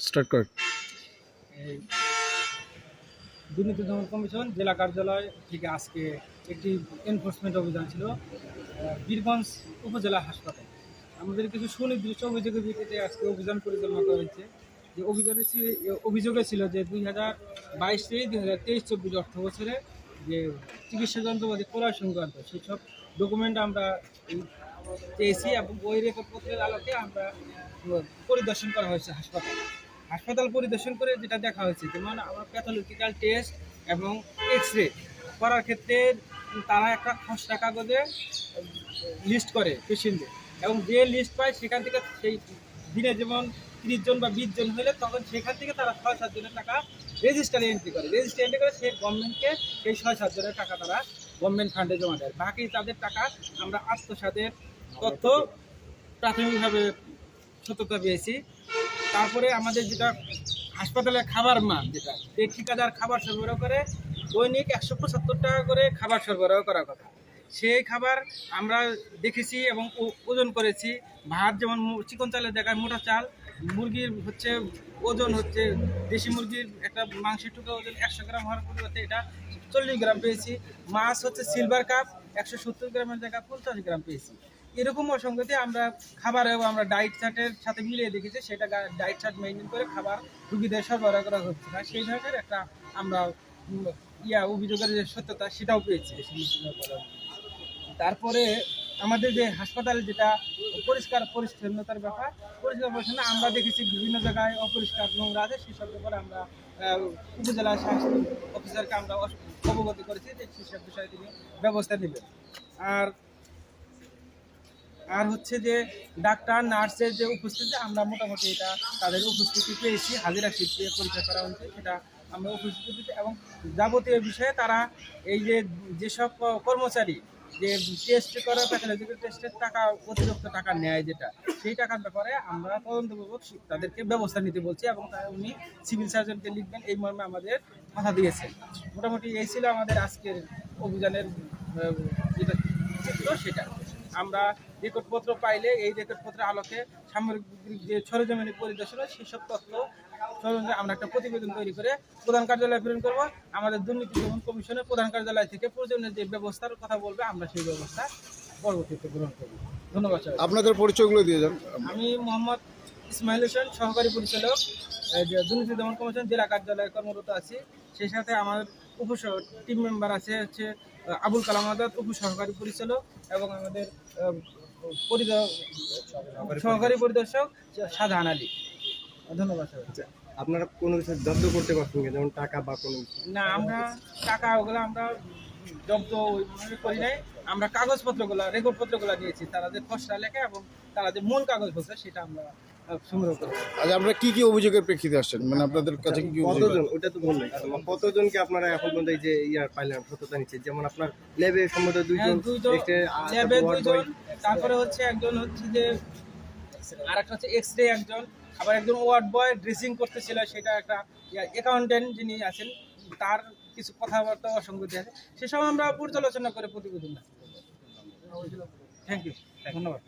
Start কর। এই দুর্নীতি দমন কমিশন জেলা কার্যালয় থেকে আজকে একটি এনফোর্সমেন্ট অভিযান ছিল বীরগঞ্জ উপজেলা হাসপাতাল। আমাদের কিছু সুনির্দিষ্ট অভিযোগের ভিত্তিতে আজকে অভিযান পরিচালনা করা হয়েছে। যে অভিযোগে ছিল যে 2022 থেকে 2023-24 অর্থ বছরে যে চিকিৎসা যন্ত্রপাতি ক্রয় সংক্রান্ত সেসব ডকুমেন্ট আমরা পেয়েছি এবং ওই রেকর্ডপত্রের আলোকে আমরা পরিদর্শন করা হয়েছে হাসপাতাল পরিদর্শন করে যেটা দেখা হয়েছে, যেমন আমার প্যাথোলজিক্যাল টেস্ট এবং এক্স রে করার ক্ষেত্রে তারা একটা খসড়া কাগজে লিস্ট করে পেশেন্টদের, এবং যে লিস্ট পায় সেখান থেকে সেই দিনে যেমন 30 জন বা 20 জন হলে তখন সেখান থেকে তারা 6-7 জনের টাকা রেজিস্টারে এন্ট্রি করে সেই গভর্নমেন্টকে সেই 6-7 জনের টাকা তারা গভর্নমেন্ট ফান্ডে জমা দেয়। বাকি তাদের টাকা আমরা আত্মসাতের তথ্য প্রাথমিকভাবে সত্যতা পেয়েছি। তারপরে আমাদের যেটা হাসপাতালের খাবার মান, যেটা এই ঠিকাদার খাবার সরবরাহ করে দৈনিক 175 টাকা করে খাবার সরবরাহ করার কথা, সেই খাবার আমরা দেখেছি এবং ওজন করেছি। ভাত যেমন চিকন চালের জায়গায় মোটা চাল, মুরগির হচ্ছে ওজন হচ্ছে দেশি মুরগির একটা মাংসের টুকরা ওজন 100 গ্রাম হওয়ার পরিবর্তে এটা 40 গ্রাম পেয়েছি। মাছ হচ্ছে সিলভার কাপ 170 গ্রামের জায়গায় 50 গ্রাম পেয়েছি। এরকম অসঙ্গতি আমরা খাবারেও আমরা ডায়েট চার্টের সাথে মিলিয়ে দেখেছি, সেটা ডায়েট চার্ট মেনটেন করে খাবার রুগীদের সরবরাহ করা হচ্ছে না, সেই ধরনের একটা আমরা অভিযোগের যে সত্যতা সেটাও পেয়েছি। তারপরে আমাদের যে হাসপাতালে যেটা পরিষ্কার পরিচ্ছন্নতার ব্যাপার, পরিষ্কার পরিচ্ছন্ন আমরা দেখেছি বিভিন্ন জায়গায় অপরিষ্কার নোংরা আছে, সেসব ব্যাপারে আমরা উপজেলা স্বাস্থ্য অফিসারকে আমরা অবগত করেছি যে সেসব বিষয়ে তিনি ব্যবস্থা নেবেন। আর হচ্ছে যে ডাক্তার নার্সের যে উপস্থিতি, আমরা মোটামুটি এটা তাদের উপস্থিতি পেয়েছি, হাজিরা শীট দিয়ে পরীক্ষা করা হয়েছে, সেটা আমরা উপস্থিতি পেয়েছি। এবং যাবতীয় বিষয়ে তারা এই যেসব কর্মচারী যে টেস্ট করা প্যাথোলজিক্যাল টেস্টের টাকা অতিরিক্ত টাকা নেয়, যেটা সেই টাকার ব্যাপারে আমরা তদন্তপূর্বক তাদেরকে ব্যবস্থা নিতে বলছি, এবং উনি সিভিল সার্জনকে লিখবেন এই মর্মে আমাদের কথা দিয়েছেন। মোটামুটি এই ছিল আমাদের আজকের অভিযানের যেটা চিত্র, সেটা আমরা রেকর্ডপত্র পাইলে এই রেকর্ডপত্রের আলোকে সামরিক যে সরেজমিনী পরিদর্শন সেসব তথ্য আমরা একটা প্রতিবেদন তৈরি করে প্রধান কার্যালয়ে প্রেরণ করবো। আমাদের দুর্নীতি দমন কমিশনের প্রধান কার্যালয় থেকে প্রয়োজনীয় যে ব্যবস্থার কথা বলবে আমরা সেই ব্যবস্থা পরবর্তীতে গ্রহণ করব। ধন্যবাদ। আপনাদের পরিচয়গুলো দিয়ে যান। আমি মোহাম্মদ ইসমাইল হোসেন, সহকারী পরিচালক, দুর্নীতি দমন কমিশন জেলা কার্যালয়ে কর্মরত আছি। সেই সাথে আমার টিম মেম্বার আছে হচ্ছে আবুল কালাম আজাদ, উপসহকারী পরিচালক, এবং আমাদের সহকারী পরিদর্শক শাহজাহান আলী। ধন্যবাদ। আপনারা কোনো কিছু জব্দ করতে পারছেন, যেমন টাকা বা কোনো কিছু? না, আমরা টাকা ওগুলো আমরা জব্দ ওইভাবে করি নাই, আমরা কাগজপত্রগুলো রেকর্ডপত্রগুলো নিয়েছি, তারা যে খসড়া লেখা এবং তারা যে মূল কাগজপত্র সেটা আমরা সংগ্রহ করি। আচ্ছা, আপনারা কি কি অভিযোগের প্রেক্ষিতে আসছেন, মানে আপনাদের কাছে কি কি অভিযোগ? কতজন, ওটা তো বললেন, কতজনকে আপনারা এখন পর্যন্ত এই যে পাইলেন সত্যতা নিচ্ছে? যেমন আপনার ল্যাবে সম্ভবত 2 জন, ল্যাবে 2 জন, তারপরে হচ্ছে একজন হচ্ছে যে আরেকটা হচ্ছে এক্স রে একজন, আবার একজন ওয়ার্ড বয় ড্রেসিং করতেছিল, সেটা একটা অ্যাকাউন্টেন্ট যিনি আছেন তার কিছু কথাবার্তা অসঙ্গতি আছে, সেসব আমরা পর্যালোচনা করে প্রতিবেদন। থ্যাংক ইউ, ধন্যবাদ।